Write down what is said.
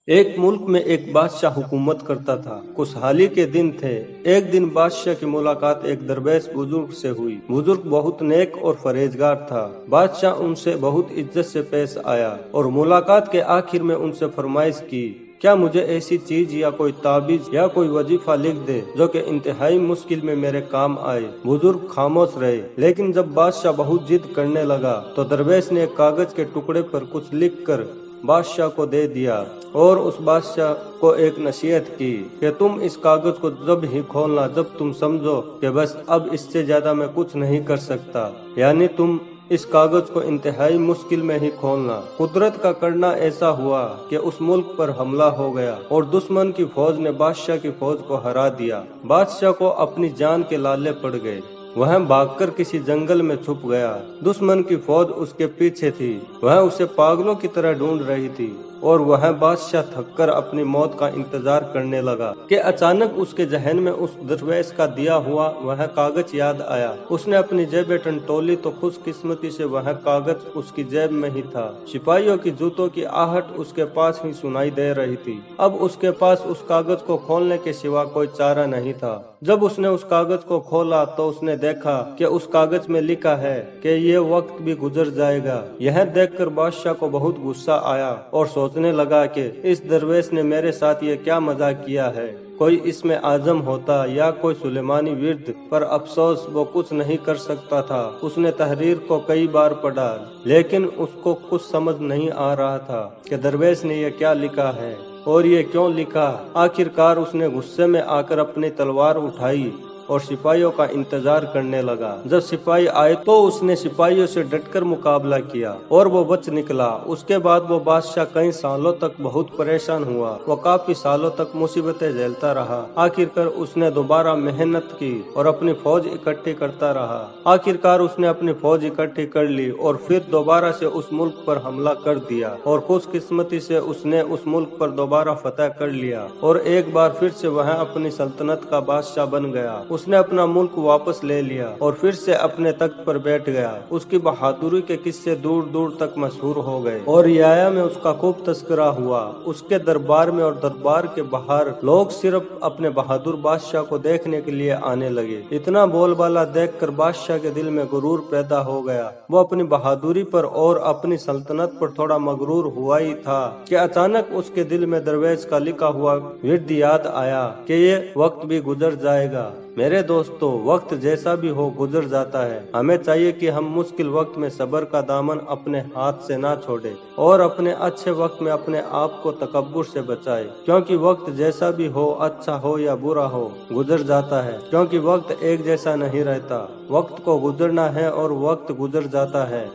एक मुल्क में एक बादशाह हुकूमत करता था। खुशहाली के दिन थे। एक दिन बादशाह की मुलाकात एक दरवेश बुजुर्ग से हुई। बुजुर्ग बहुत नेक और परहेजगार था। बादशाह उनसे बहुत इज्जत से पेश आया और मुलाकात के आखिर में उनसे फरमाइश की, क्या मुझे ऐसी चीज या कोई ताबीज या कोई वजीफा लिख दे जो कि इंतहाई मुश्किल में मेरे काम आए। बुजुर्ग खामोश रहे, लेकिन जब बादशाह बहुत जिद करने लगा तो दरवेश ने एक कागज के टुकड़े पर कुछ लिख कर बादशाह को दे दिया और उस बादशाह को एक नसीहत की कि तुम इस कागज को जब ही खोलना जब तुम समझो कि बस अब इससे ज्यादा मैं कुछ नहीं कर सकता, यानी तुम इस कागज को इंतहाई मुश्किल में ही खोलना। कुदरत का करना ऐसा हुआ कि उस मुल्क पर हमला हो गया और दुश्मन की फौज ने बादशाह की फौज को हरा दिया। बादशाह को अपनी जान के लाले पड़ गए। वह भागकर किसी जंगल में छुप गया। दुश्मन की फौज उसके पीछे थी। वह उसे पागलों की तरह ढूंढ रही थी और वह बादशाह थककर अपनी मौत का इंतजार करने लगा कि अचानक उसके जहन में उस दरवेश का दिया हुआ वह कागज याद आया। उसने अपनी जेब टटोली तो खुशकिस्मती से वह कागज उसकी जेब में ही था। सिपाहियों की जूतों की आहट उसके पास ही सुनाई दे रही थी। अब उसके पास उस कागज को खोलने के सिवा कोई चारा नहीं था। जब उसने उस कागज को खोला तो उसने देखा कि उस कागज में लिखा है कि ये वक्त भी गुजर जाएगा। यह देखकर बादशाह को बहुत गुस्सा आया और सोचने लगा कि इस दरवेश ने मेरे साथ ये क्या मजाक किया है। कोई इसमें आजम होता या कोई सुलेमानी विर्द, पर अफसोस वो कुछ नहीं कर सकता था। उसने तहरीर को कई बार पढ़ा, लेकिन उसको कुछ समझ नहीं आ रहा था कि दरवेश ने ये क्या लिखा है और ये क्यों लिखा। आखिरकार उसने गुस्से में आकर अपनी तलवार उठाई और सिपाहियों का इंतजार करने लगा। जब सिपाही आए तो उसने सिपाहियों से डटकर मुकाबला किया और वो बच निकला। उसके बाद वो बादशाह कई सालों तक बहुत परेशान हुआ। वो काफी सालों तक मुसीबतें झेलता रहा। आखिरकार उसने दोबारा मेहनत की और अपनी फौज इकट्ठी करता रहा। आखिरकार उसने अपनी फौज इकट्ठी कर ली और फिर दोबारा से उस मुल्क पर हमला कर दिया और खुशकिस्मती से उसने उस मुल्क पर दोबारा फतह कर लिया और एक बार फिर से वह अपनी सल्तनत का बादशाह बन गया। उसने अपना मुल्क वापस ले लिया और फिर से अपने तख्त पर बैठ गया। उसकी बहादुरी के किस्से दूर दूर तक मशहूर हो गए और रियाया में उसका खूब तस्करा हुआ। उसके दरबार में और दरबार के बाहर लोग सिर्फ अपने बहादुर बादशाह को देखने के लिए आने लगे। इतना बोलबाला देखकर बादशाह के दिल में गुरूर पैदा हो गया। वो अपनी बहादुरी पर और अपनी सल्तनत पर थोड़ा मगरूर हुआ ही था कि अचानक उसके दिल में दरवेश का लिखा हुआ विर्द याद आया कि ये वक्त भी गुजर जाएगा। मेरे दोस्तों, वक्त जैसा भी हो गुजर जाता है। हमें चाहिए कि हम मुश्किल वक्त में सब्र का दामन अपने हाथ से ना छोड़े और अपने अच्छे वक्त में अपने आप को तकब्बुर से बचाए, क्योंकि वक्त जैसा भी हो, अच्छा हो या बुरा हो, गुजर जाता है। क्योंकि वक्त एक जैसा नहीं रहता। वक्त को गुजरना है और वक्त गुजर जाता है।